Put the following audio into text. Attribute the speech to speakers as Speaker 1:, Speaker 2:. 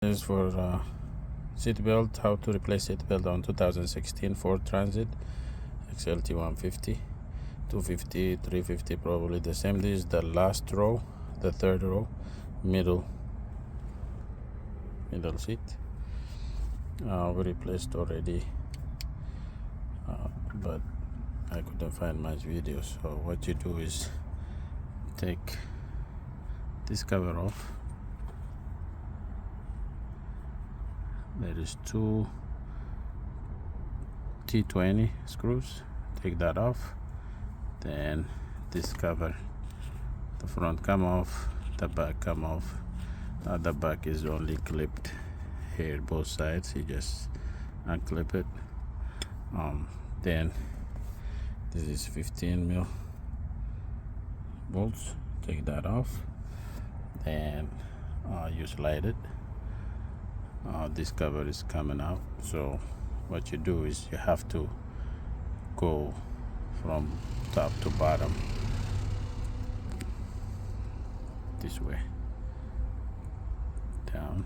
Speaker 1: This is for seat belt, how to replace seat belt on 2016 Ford Transit XLT 150, 250, 350, probably the same. This is the last row, the third row, middle seat. We replaced already, but I couldn't find much videos. So what you do is take this cover off. There is two T20 screws. Take that off. Then this cover, the front come off, the back come off. The back is only clipped here, both sides. You just unclip it. Then this is 15 mil bolts. Take that off. Then you slide it. This cover is coming out, so what you do is you have to go from top to bottom this way, down.